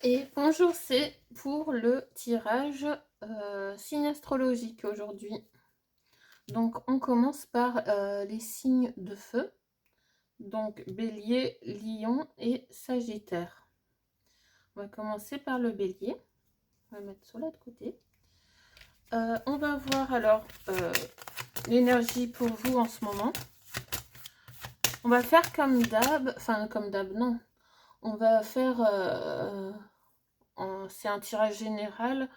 Et bonjour, c'est pour le tirage signe astrologique aujourd'hui. Donc on commence par les signes de feu, donc Bélier, Lion et Sagittaire. On va commencer par le Bélier, on va mettre cela de côté. On va voir alors l'énergie pour vous en ce moment. On va faire comme d'hab, enfin comme d'hab non, on va faire... c'est un tirage général,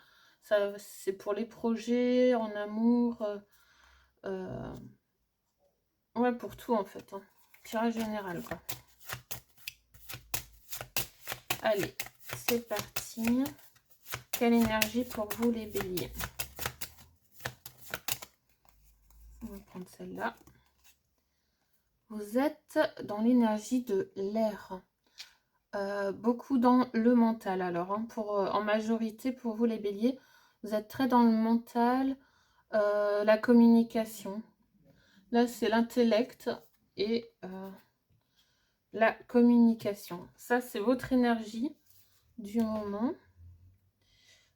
c'est pour les projets, en amour, ouais, pour tout en fait. Hein. Tirage général, quoi. Allez, c'est parti. Quelle énergie pour vous, les béliers? On va prendre celle-là. Vous êtes dans l'énergie de l'air. Beaucoup dans le mental, alors. Hein, en majorité, pour vous, les béliers, vous êtes très dans le mental, la communication. Là, c'est l'intellect et la communication. Ça, c'est votre énergie du moment.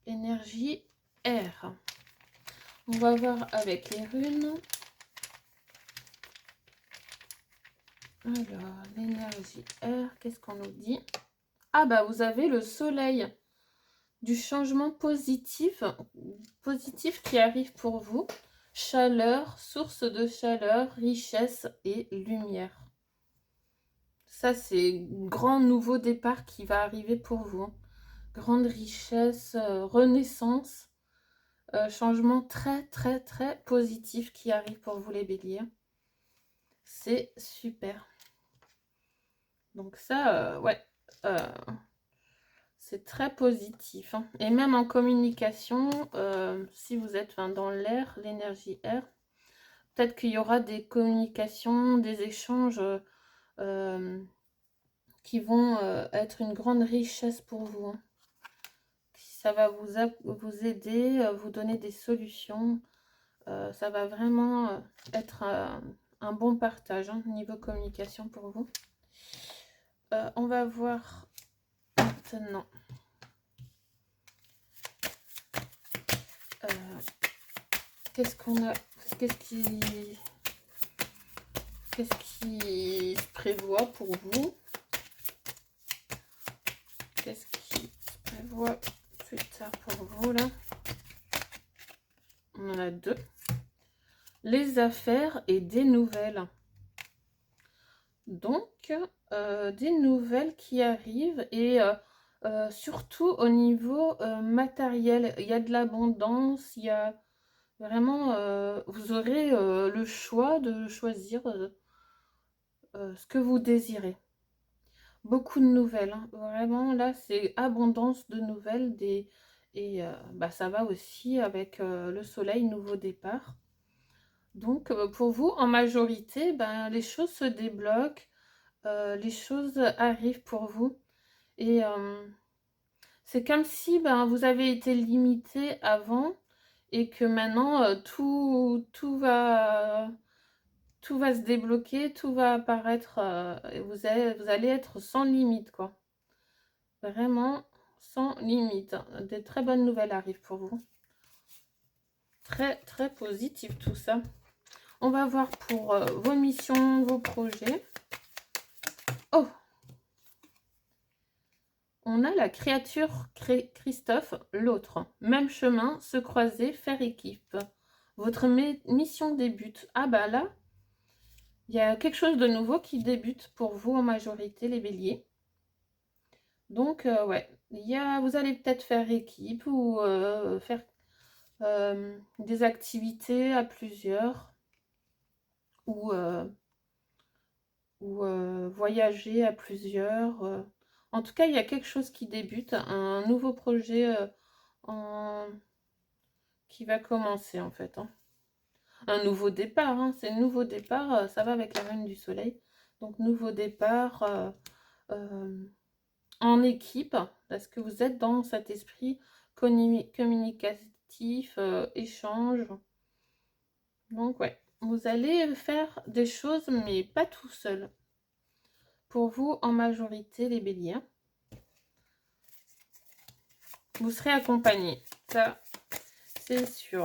Énergie air. On va voir avec les runes. Alors, l'énergie air, qu'est-ce qu'on nous dit? Ah bah, vous avez le soleil. Du changement positif qui arrive pour vous. Chaleur, source de chaleur, richesse et lumière. Ça, c'est un grand nouveau départ qui va arriver pour vous. Grande richesse, renaissance, changement très, très, très positif qui arrive pour vous, les béliers. C'est super. Donc ça, ouais, c'est très positif. Hein. Et même en communication, si vous êtes dans l'air, l'énergie air, peut-être qu'il y aura des communications, des échanges qui vont être une grande richesse pour vous. Hein. Ça va vous aider, vous donner des solutions. Ça va vraiment être un bon partage hein, niveau communication pour vous. On va voir maintenant qu'est-ce qu'on a, qu'est-ce qui se prévoit pour vous. Qu'est-ce qui se prévoit plus tard pour vous là? On en a deux. Les affaires et des nouvelles. Donc, des nouvelles qui arrivent et surtout au niveau matériel. Il y a de l'abondance, il y a vraiment, vous aurez le choix de choisir ce que vous désirez. Beaucoup de nouvelles, hein. Vraiment là c'est abondance de nouvelles et bah, ça va aussi avec le soleil, nouveau départ. Donc pour vous en majorité, ben, les choses se débloquent, les choses arrivent pour vous et c'est comme si ben, vous avez été limité avant et que maintenant tout va se débloquer, tout va apparaître, et vous allez être sans limite, quoi. Vraiment sans limite. Des très bonnes nouvelles arrivent pour vous. Très, très positif tout ça. On va voir pour vos missions, vos projets. Oh! On a la créature Christophe, l'autre. Même chemin, se croiser, faire équipe. Votre mission débute. Ah bah là, il y a quelque chose de nouveau qui débute pour vous en majorité, les béliers. Donc, ouais, vous allez peut-être faire équipe ou faire des activités à plusieurs ou voyager à plusieurs. En tout cas, il y a quelque chose qui débute, un nouveau projet qui va commencer en fait. Hein. Un nouveau départ, hein, c'est un nouveau départ, ça va avec la reine du soleil. Donc, nouveau départ en équipe, parce que vous êtes dans cet esprit communicatif, échange. Donc, ouais, vous allez faire des choses, mais pas tout seul. Pour vous, en majorité, les béliers. Vous serez accompagné. Ça, c'est sûr.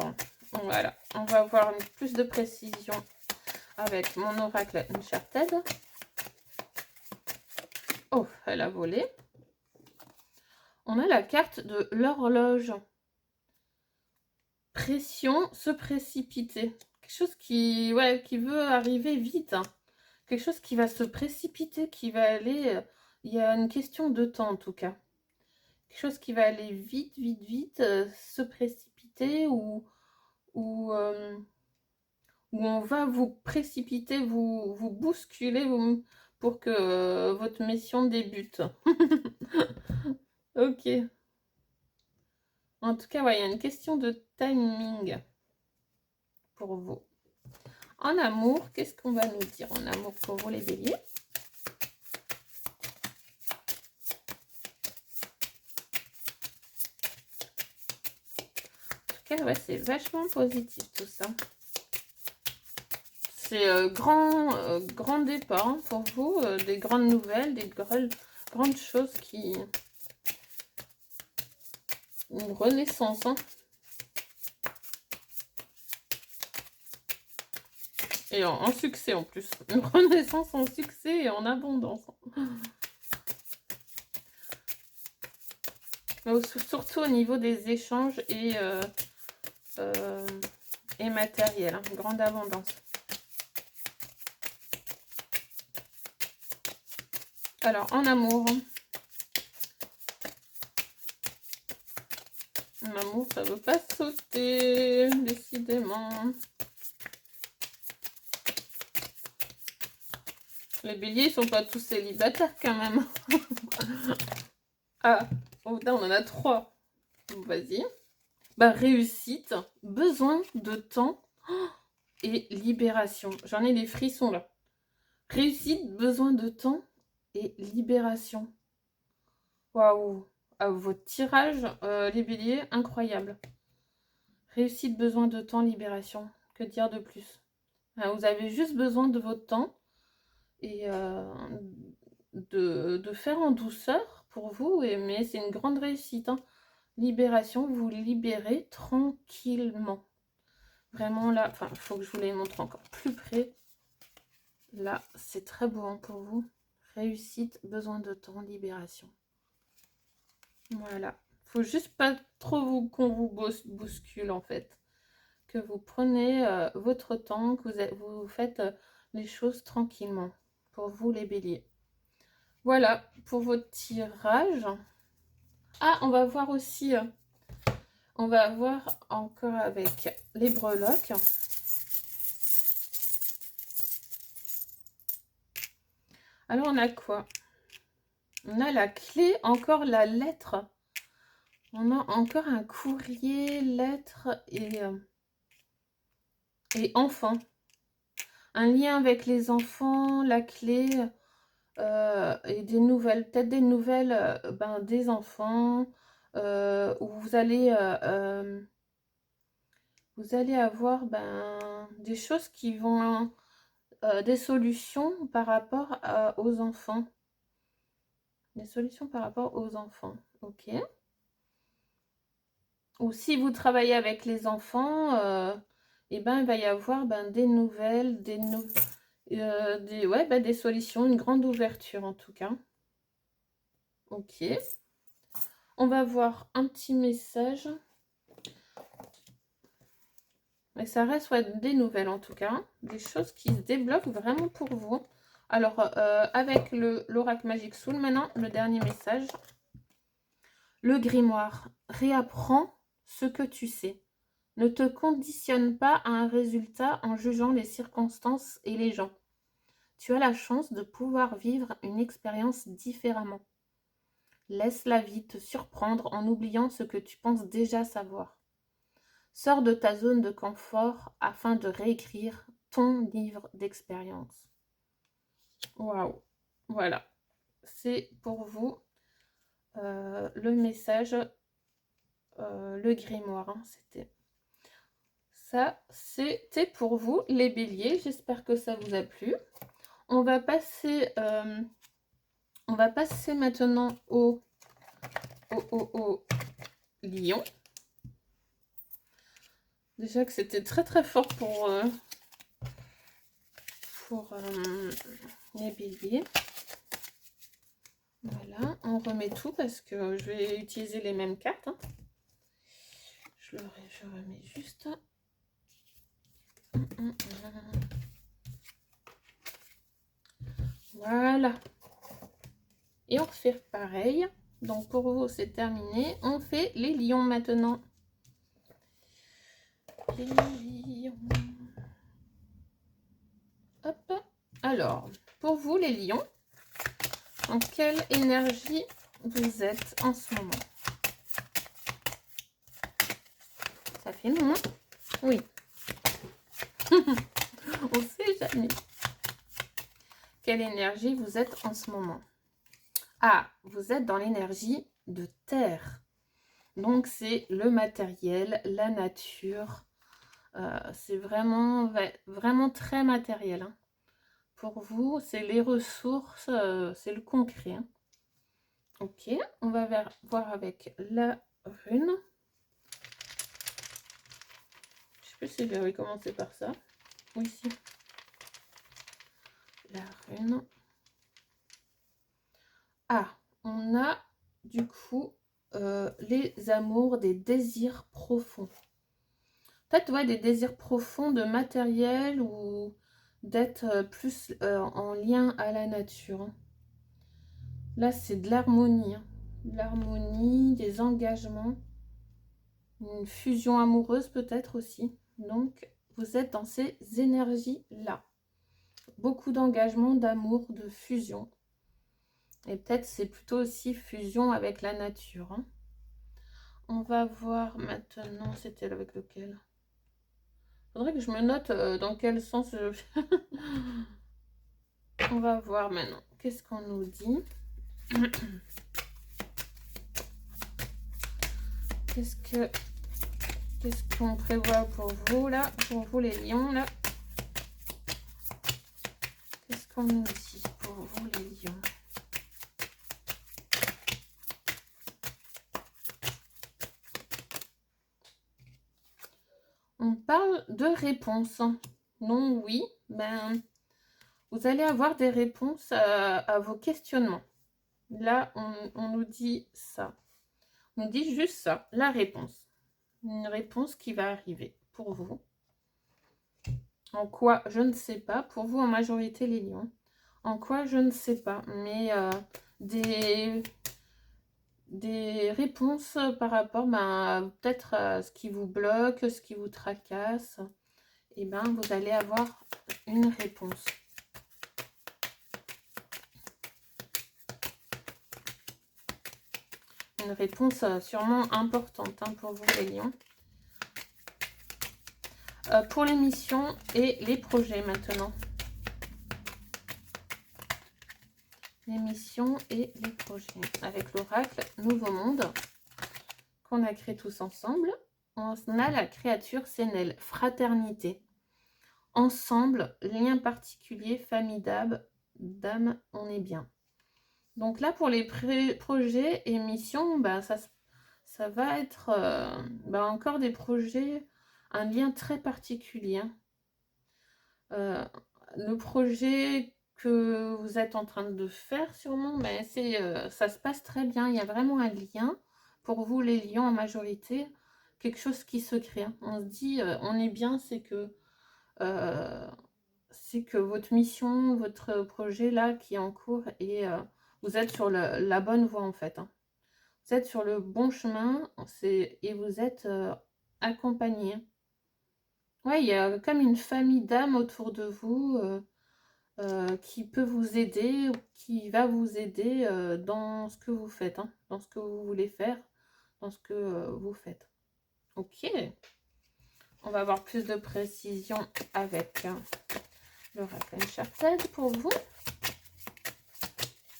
Voilà. On va avoir plus de précision avec mon oracle Uncharted. Oh, elle a volé. On a la carte de l'horloge. Pression, se précipiter. Quelque chose qui, ouais, qui veut arriver vite. Hein. Quelque chose qui va se précipiter, qui va aller... il y a une question de temps en tout cas. Quelque chose qui va aller vite, vite, vite, se précipiter ou où on va vous précipiter, vous bousculer pour que votre mission débute. Ok. En tout cas, ouais, il y a une question de timing pour vous. En amour, qu'est-ce qu'on va nous dire en amour pour vous les béliers? En tout cas, ouais, c'est vachement positif tout ça. C'est grand départ hein, pour vous, des grandes nouvelles, des grandes choses qui... Une renaissance. Hein. Et en succès en plus. Une renaissance en succès et en abondance. Surtout au niveau des échanges et matériel. Hein. Grande abondance. Alors, en amour. En amour, ça veut pas sauter, décidément. Les béliers, ils sont pas tous célibataires quand même. Ah, oh, là, on en a 3. Vas-y. Bah, réussite, besoin de temps et libération. J'en ai des frissons là. Réussite, besoin de temps et libération. Waouh. Ah, votre tirage, les béliers, incroyable. Réussite, besoin de temps, libération. Que dire de plus? Vous avez juste besoin de votre temps et de faire en douceur pour vous, mais c'est une grande réussite. Hein. Libération, vous libérez tranquillement. Vraiment là, enfin, il faut que je vous les montre encore plus près. Là, c'est très beau hein, pour vous. Réussite, besoin de temps, libération. Voilà. Faut juste pas trop qu'on vous bouscule en fait. Que vous prenez votre temps, que vous faites les choses tranquillement. Pour vous les béliers. Voilà pour votre tirage. Ah, on va voir aussi, on va voir encore avec les breloques. Alors, on a quoi? On a la clé, encore la lettre. On a encore un courrier, lettre et enfant. Un lien avec les enfants, la clé et des nouvelles, peut-être des nouvelles des enfants où vous allez avoir des choses qui vont, des solutions par rapport aux enfants. Des solutions par rapport aux enfants, ok. Ou si vous travaillez avec les enfants, il va y avoir des nouvelles, des solutions, une grande ouverture en tout cas. Ok. On va voir un petit message. Et ça reste des nouvelles en tout cas. Des choses qui se débloquent vraiment pour vous. Alors, avec l'oracle Magic Soul, maintenant, le dernier message. Le grimoire. Réapprends ce que tu sais. Ne te conditionne pas à un résultat en jugeant les circonstances et les gens. Tu as la chance de pouvoir vivre une expérience différemment. Laisse la vie te surprendre en oubliant ce que tu penses déjà savoir. Sors de ta zone de confort afin de réécrire ton livre d'expérience. Waouh! Voilà. C'est pour vous le message, le grimoire. Hein, c'était pour vous, les béliers. J'espère que ça vous a plu. On va passer maintenant au lion. Déjà que c'était très très fort pour les béliers. Voilà, on remet tout parce que je vais utiliser les mêmes cartes. Hein. Je remets juste. Voilà. Et on refait pareil. Donc pour vous, c'est terminé. On fait les lions maintenant. Les lions. Hop. Alors, pour vous, les lions, en quelle énergie vous êtes en ce moment? Ça fait non? Oui. On sait jamais. Quelle énergie vous êtes en ce moment? Ah, vous êtes dans l'énergie de terre. Donc, c'est le matériel, la nature. C'est vraiment, vraiment très matériel. Hein. Pour vous, c'est les ressources, c'est le concret. Hein. Ok, on va voir avec la rune. Je sais plus si j'avais commencé par ça. Oui, si. La rune. Ah, on a du coup les amours, des désirs profonds. Peut-être ouais, des désirs profonds de matériel ou d'être plus en lien à la nature. Là, c'est de l'harmonie. Hein. De l'harmonie, des engagements. Une fusion amoureuse peut-être aussi. Donc, vous êtes dans ces énergies-là. Beaucoup d'engagement, d'amour, de fusion. Et peut-être c'est plutôt aussi fusion avec la nature. Hein. On va voir maintenant, c'était avec lequel? Faudrait que je me note dans quel sens je... On va voir maintenant. Qu'est-ce qu'on nous dit? Qu'est-ce qu'on prévoit pour vous là? Pour vous les lions là? Qu'est-ce qu'on nous dit pour vous les lions? On parle de réponses. Non, oui, ben, vous allez avoir des réponses à vos questionnements. Là, on nous dit ça. On nous dit juste ça, la réponse. Une réponse qui va arriver pour vous. En quoi, je ne sais pas. Pour vous, en majorité, les lions. En quoi, je ne sais pas. Mais des réponses par rapport ben, peut-être à ce qui vous bloque, ce qui vous tracasse. Et ben, vous allez avoir une réponse. Une réponse sûrement importante hein, pour vous, les lions. Pour les missions et les projets maintenant. Les missions et les projets. Avec l'oracle Nouveau Monde qu'on a créé tous ensemble. On a la créature Sénel, fraternité. Ensemble, lien particulier, famille d'âme, on est bien. Donc là, pour les projets et missions, ben, ça va être ben, encore des projets, un lien très particulier. Le projet que vous êtes en train de faire sûrement, ben, ça se passe très bien. Il y a vraiment un lien pour vous, les lions en majorité, quelque chose qui se crée. On se dit, on est bien, c'est que votre mission, votre projet là qui est en cours et vous êtes sur la bonne voie en fait. Hein. Vous êtes sur le bon chemin et vous êtes accompagné. Ouais, il y a comme une famille d'âmes autour de vous qui peut vous aider ou qui va vous aider dans ce que vous faites, hein, dans ce que vous voulez faire, dans ce que vous faites. Ok. On va avoir plus de précision avec l'oracle Uncharted pour vous.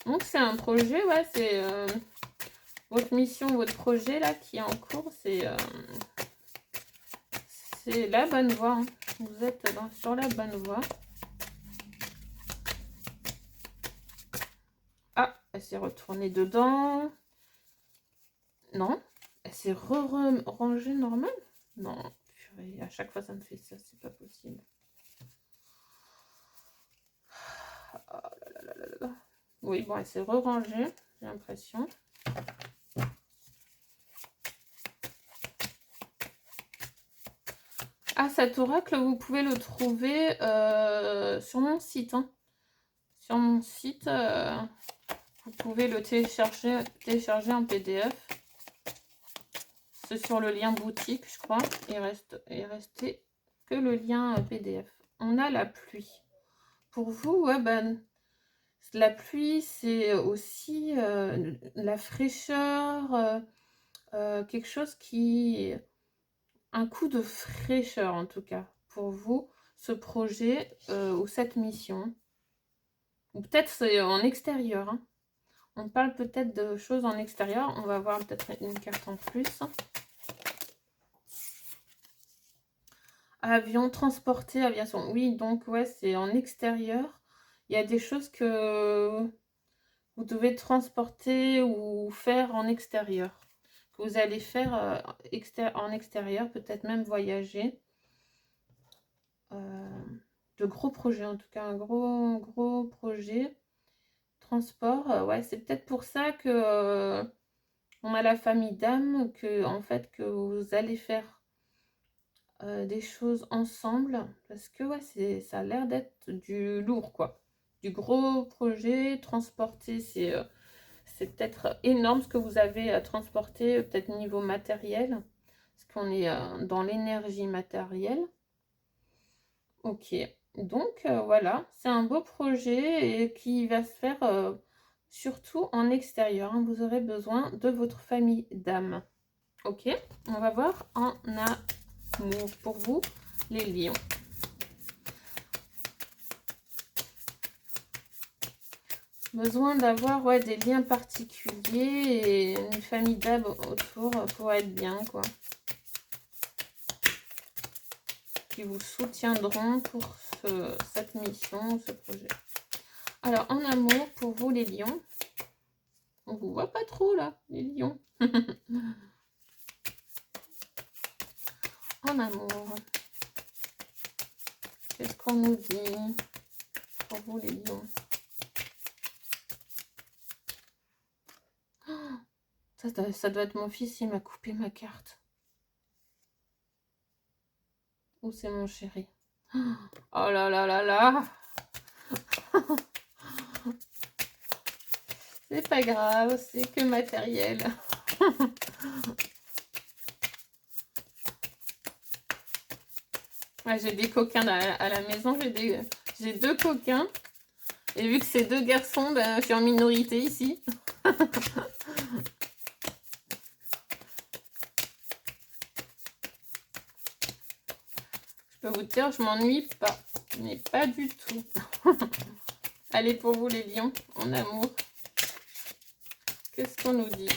Donc c'est un projet, ouais, c'est votre mission, votre projet là qui est en cours, c'est la bonne voie. Hein. Vous êtes sur la bonne voie. Ah, elle s'est retournée dedans. Non, C'est rangé normal? Non, purée, à chaque fois ça me fait ça, c'est pas possible. Oh là là là là là. Oui, bon, elle s'est re-rangée, j'ai l'impression. Ah, cet oracle, vous pouvez le trouver sur mon site. Hein. Sur mon site, vous pouvez le télécharger en PDF. C'est sur le lien boutique, je crois. Il restait que le lien PDF. On a la pluie. Pour vous, ouais, ben, la pluie, c'est aussi la fraîcheur, quelque chose qui... Un coup de fraîcheur, en tout cas, pour vous, ce projet ou cette mission. Ou peut-être c'est en extérieur. Hein. On parle peut-être de choses en extérieur. On va voir peut-être une carte en plus. Avion, transporté, aviation. Oui, donc ouais, c'est en extérieur. Il y a des choses que vous devez transporter ou faire en extérieur. Que vous allez faire en extérieur, peut-être même voyager. De gros projets, en tout cas, un gros projet. Transport, ouais, c'est peut-être pour ça que on a la famille d'âme, que en fait, que vous allez faire des choses ensemble. Parce que ouais, ça a l'air d'être du lourd, quoi. Du gros projet, transporter, c'est peut-être énorme ce que vous avez à transporter, peut-être niveau matériel. Parce qu'on est dans l'énergie matérielle. Ok, donc voilà, c'est un beau projet et qui va se faire surtout en extérieur. Hein. Vous aurez besoin de votre famille d'âme. Ok, on va voir en amour pour vous, les lions. Besoin d'avoir des liens particuliers et une famille d'âme autour pour être bien, quoi. Qui vous soutiendront pour cette mission, ce projet. Alors, en amour, pour vous, les lions, on vous voit pas trop, là, les lions. En amour, qu'est-ce qu'on nous dit pour vous, les lions? Ça doit être mon fils, il m'a coupé ma carte. Ou c'est mon chéri? Oh là là là là. C'est pas grave, c'est que matériel. Ouais, j'ai des coquins à la maison, j'ai deux coquins. Et vu que c'est deux garçons, ben, je suis en minorité ici. Je peux vous dire, je m'ennuie pas. Mais pas du tout. Allez, pour vous les lions, en amour. Qu'est-ce qu'on nous dit?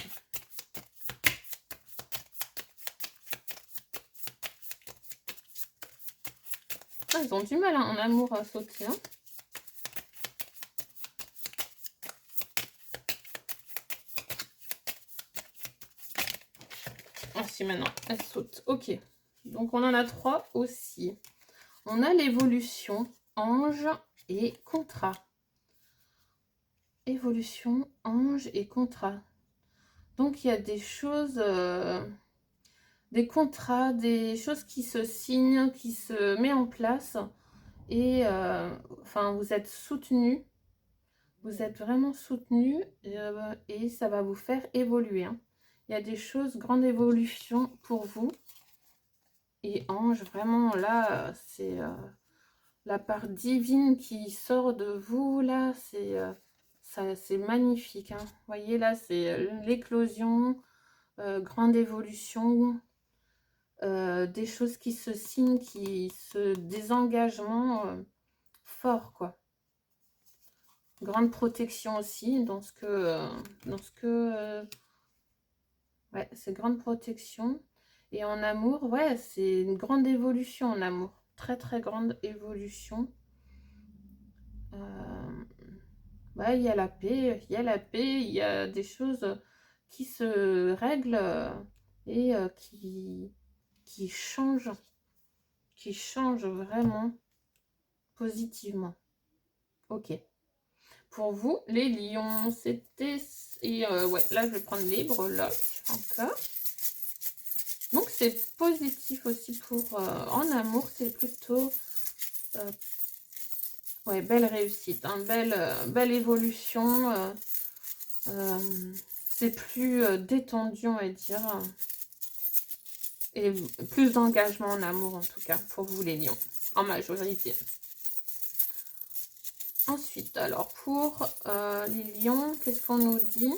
Ah, ils ont du mal hein, en amour à sauter. Hein. Ah si, maintenant, elle saute. Ok. Donc, on en a 3 aussi. On a l'évolution, ange et contrat. Évolution, ange et contrat. Donc, il y a des choses, des contrats, des choses qui se signent, qui se mettent en place. Et enfin, vous êtes soutenu. Vous êtes vraiment soutenu et ça va vous faire évoluer. Hein. Il y a des choses, grande évolution pour vous. Et ange, vraiment là, c'est la part divine qui sort de vous. Là, c'est magnifique. Hein. Vous voyez, là, c'est l'éclosion, grande évolution, des choses qui se signent, des engagements forts, quoi. Grande protection aussi dans ce que ouais, c'est grande protection. Et en amour, ouais, c'est une grande évolution en amour. Très, très grande évolution. Ouais, il y a la paix, il y a des choses qui se règlent et qui change vraiment positivement. Ok. Pour vous, les lions, c'était... Et ouais, là, je vais prendre les breloques encore. Donc, c'est positif aussi pour... en amour, c'est plutôt... ouais, belle réussite, hein, belle évolution. C'est plus détendu, on va dire. Et plus d'engagement en amour, en tout cas, pour vous, les lions, en majorité. Ensuite, alors, pour les lions, qu'est-ce qu'on nous dit?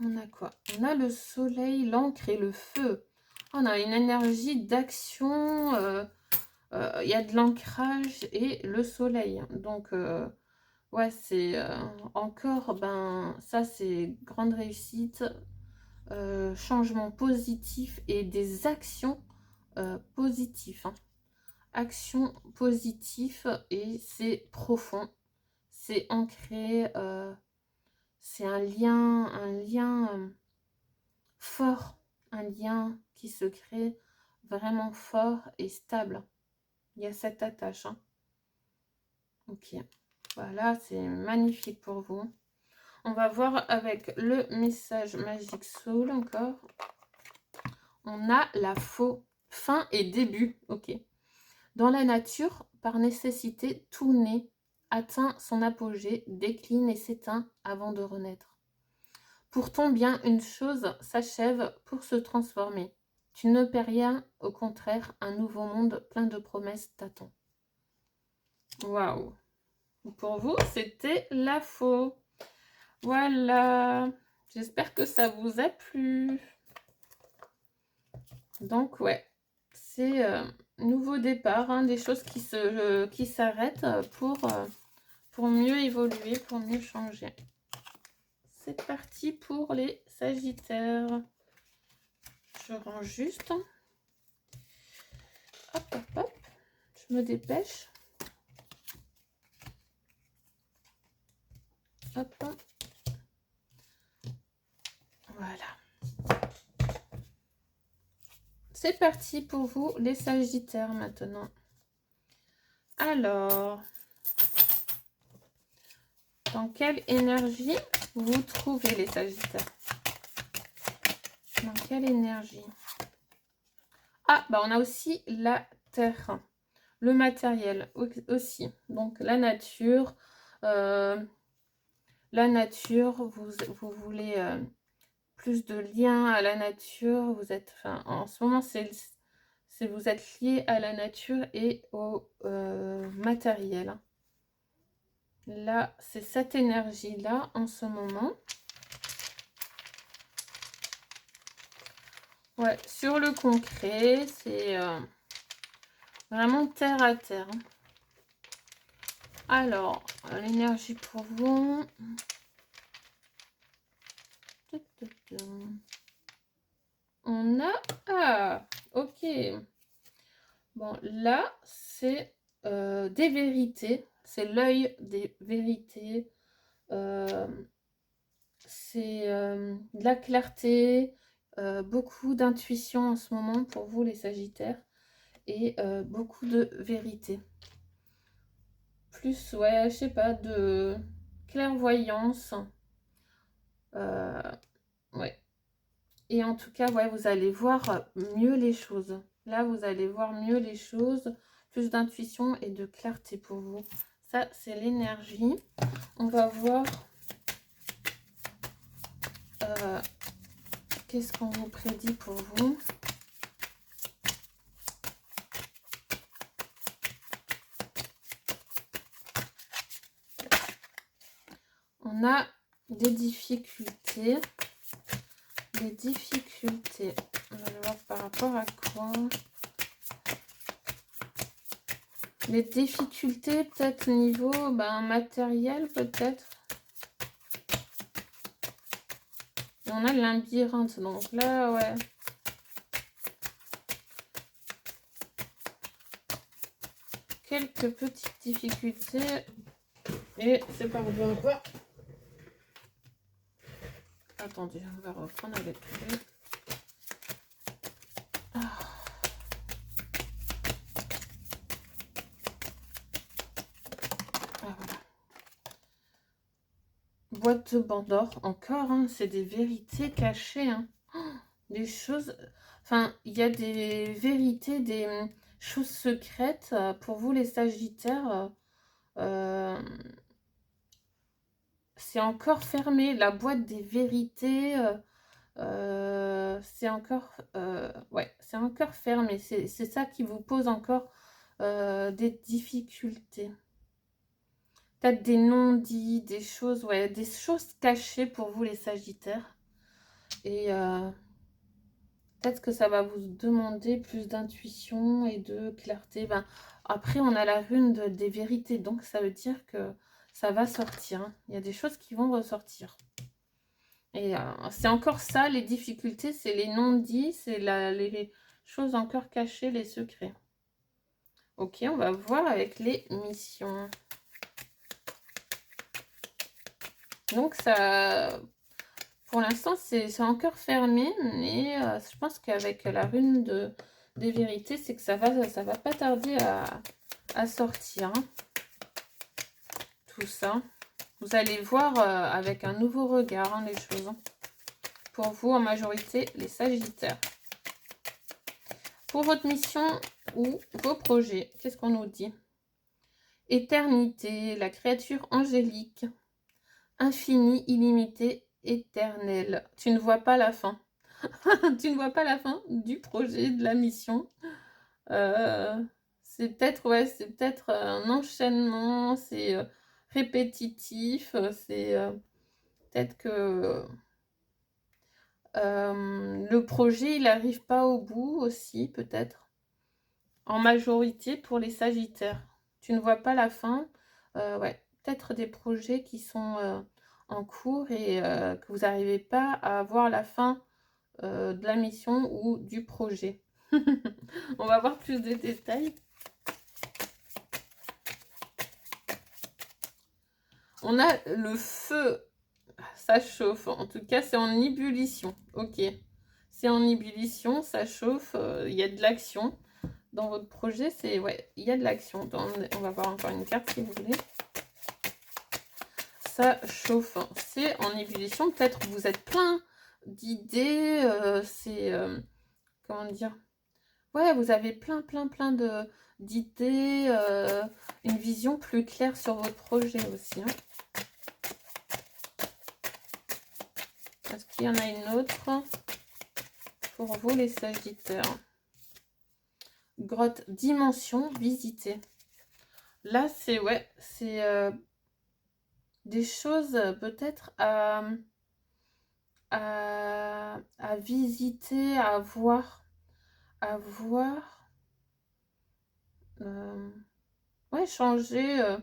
On a quoi? On a le soleil, l'encre et le feu. On a une énergie d'action, il y a de l'ancrage et le soleil. Donc, ouais, c'est encore, ben, ça, c'est grande réussite, changement positif et des actions positives. Hein. Actions positives et c'est profond, c'est ancré, c'est un lien fort, un lien qui se crée vraiment fort et stable. Il y a cette attache. Hein. Ok, voilà, c'est magnifique pour vous. On va voir avec le message Magic Soul encore. On a la fin et début. Ok. Dans la nature, par nécessité, tout naît, atteint son apogée, décline et s'éteint avant de renaître. Pour ton bien, une chose s'achève pour se transformer. Tu ne perds rien, au contraire, un nouveau monde plein de promesses t'attend. Waouh! Pour vous, c'était la faux. Voilà. J'espère que ça vous a plu. Donc, ouais, c'est nouveau départ, hein, des choses qui s'arrêtent pour mieux évoluer, pour mieux changer. C'est parti pour les Sagittaires. Je range juste. Hop, hop, hop. Je me dépêche. Hop. Voilà. C'est parti pour vous, les Sagittaires, maintenant. Alors, dans quelle énergie vous trouvez, les Sagittaires? Dans quelle énergie? Ah, bah on a aussi la terre, le matériel aussi. Donc la nature, vous voulez plus de lien à la nature. Vous êtes, enfin, en ce moment, vous êtes lié à la nature et au matériel. Là, c'est cette énergie-là en ce moment. Ouais, sur le concret, c'est vraiment terre à terre. Alors, l'énergie pour vous. On a... Ah, ok. Bon, là, c'est des vérités. C'est l'œil des vérités. C'est de la clarté. Beaucoup d'intuition en ce moment pour vous, les Sagittaires. Et beaucoup de vérité. Plus, ouais, je sais pas, de clairvoyance. Ouais. Et en tout cas, ouais, vous allez voir mieux les choses. Là, vous allez voir mieux les choses. Plus d'intuition et de clarté pour vous. Ça, c'est l'énergie. On va voir qu'est-ce qu'on vous prédit pour vous. On a des difficultés. Des difficultés. On va voir par rapport à quoi. Les difficultés, peut-être niveau matériel, peut-être. Et on a le labyrinthe, donc là, ouais. Quelques petites difficultés. Et c'est par rapport à quoi? Attendez, on va reprendre avec lui. Ah. Ah, voilà. Boîte de Pandore, encore, hein, c'est des vérités cachées. Hein. Oh, des choses... Enfin, il y a des vérités, des choses secrètes pour vous les Sagittaires. C'est encore fermé, la boîte des vérités, c'est encore, ouais, c'est encore fermé. C'est ça qui vous pose encore des difficultés. Peut-être des non-dits, des choses, ouais, des choses cachées pour vous les Sagittaires. Et peut-être que ça va vous demander plus d'intuition et de clarté. Ben, après, on a la rune des vérités, donc ça veut dire que ça va sortir. Hein. Il y a des choses qui vont ressortir. Et c'est encore ça, les difficultés, c'est les non-dits, c'est les choses encore cachées, les secrets. Ok, on va voir avec les missions. Donc ça, pour l'instant, c'est encore fermé, mais je pense qu'avec la rune des vérités, c'est que ça va pas tarder à sortir. Hein, tout ça. Vous allez voir avec un nouveau regard hein, les choses. Hein. Pour vous, en majorité, les Sagittaires. Pour votre mission ou vos projets, qu'est-ce qu'on nous dit? Éternité, la créature angélique, infini, illimité, éternel. Tu ne vois pas la fin. Tu ne vois pas la fin du projet, de la mission. C'est peut-être ouais, c'est peut-être un enchaînement, c'est répétitif, c'est peut-être que le projet, il n'arrive pas au bout aussi, peut-être. En majorité pour les Sagittaires. Tu ne vois pas la fin. Ouais, peut-être des projets qui sont en cours et que vous n'arrivez pas à voir la fin de la mission ou du projet. On va voir plus de détails. On a le feu. Ça chauffe. En tout cas, c'est en ébullition. Ok. C'est en ébullition, ça chauffe. Il y a de l'action. Dans votre projet, c'est ouais, il y a de l'action. On va voir encore une carte si vous voulez. Ça chauffe. C'est en ébullition. Peut-être vous êtes plein d'idées. C'est comment dire? Ouais, vous avez plein d'idées. Une vision plus claire sur votre projet aussi. Hein. Est-ce qu'il y en a une autre pour vous les Sagittaires? Grotte dimension visitée. Là, c'est ouais, c'est des choses peut-être à visiter, à voir, ouais, changer.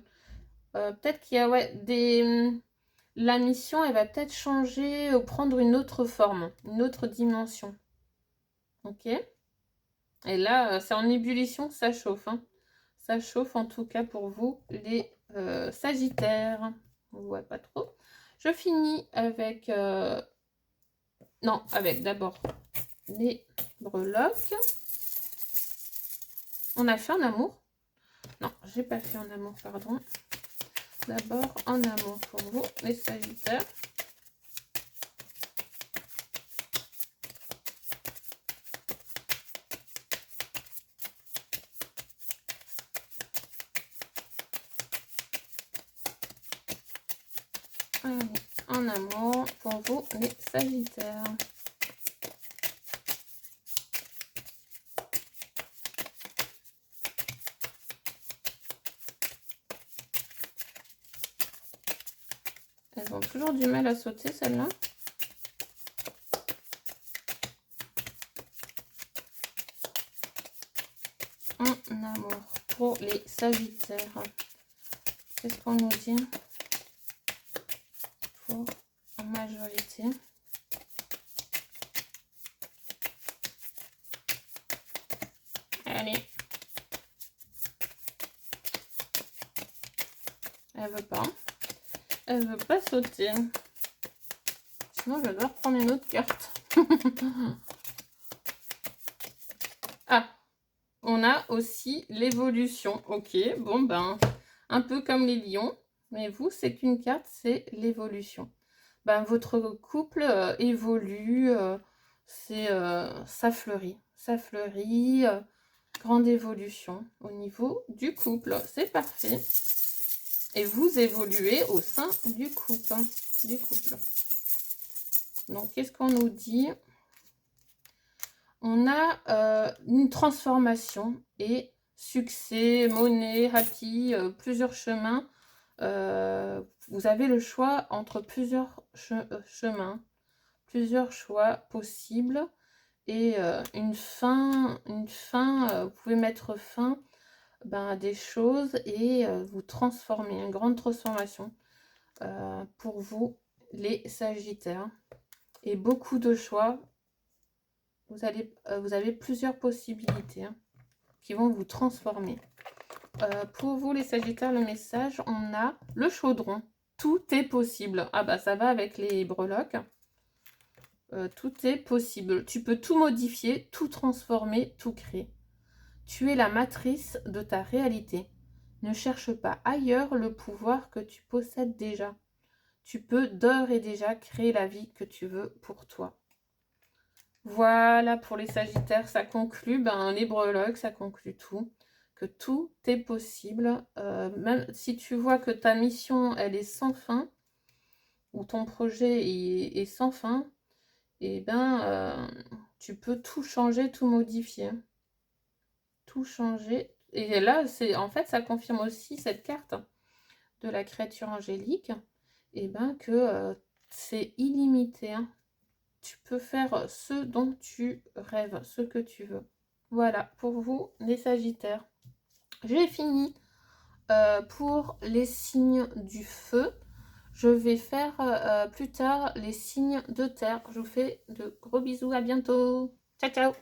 Peut-être qu'il y a ouais, la mission, elle va peut-être changer ou prendre une autre forme, une autre dimension. Ok. Et là, c'est en ébullition, ça chauffe. Hein. Ça chauffe en tout cas pour vous, les Sagittaires. On ne voit pas trop. Je finis avec... non, avec d'abord les breloques. On a fait en amour. Non, j'ai pas fait en amour, pardon. D'abord en amour pour vous, les Sagittaires. Allez, en amour pour vous, les Sagittaires. Elles ont toujours du mal à sauter, celles-là. En amour pour les Sagittaires. Qu'est-ce qu'on nous dit pour en majorité? Allez. Elle veut pas. Elle veut pas sauter. Non, je dois reprendre une autre carte. Ah, on a aussi l'évolution. Ok, bon ben, un peu comme les lions. Mais vous, c'est qu'une carte, c'est l'évolution. Ben, votre couple évolue, ça fleurit. Ça fleurit, grande évolution au niveau du couple. C'est parfait. Et vous évoluez au sein du couple. Donc, qu'est-ce qu'on nous dit? On a une transformation et succès, monnaie, happy, plusieurs chemins. Vous avez le choix entre plusieurs chemins, plusieurs choix possibles et une fin, vous pouvez mettre fin à des choses et vous transformer, une grande transformation pour vous les Sagittaires. Et beaucoup de choix, vous avez plusieurs possibilités qui vont vous transformer. Pour vous les Sagittaires, le message, on a le chaudron. Tout est possible. Ah bah ça va avec les breloques. Tout est possible. Tu peux tout modifier, tout transformer, tout créer. Tu es la matrice de ta réalité. Ne cherche pas ailleurs le pouvoir que tu possèdes déjà. Tu peux d'ores et déjà créer la vie que tu veux pour toi. Voilà, pour les Sagittaires, ça conclut, les breloques, ça conclut tout. Que tout est possible. Même si tu vois que ta mission, elle est sans fin, ou ton projet est sans fin, et tu peux tout changer, tout modifier. Tout changer. Et là, en fait, ça confirme aussi cette carte de la créature angélique, que c'est illimité. Tu peux faire ce dont tu rêves, ce que tu veux. Voilà, pour vous, les Sagittaires. J'ai fini pour les signes du feu. Je vais faire plus tard les signes de terre. Je vous fais de gros bisous, à bientôt. Ciao, ciao.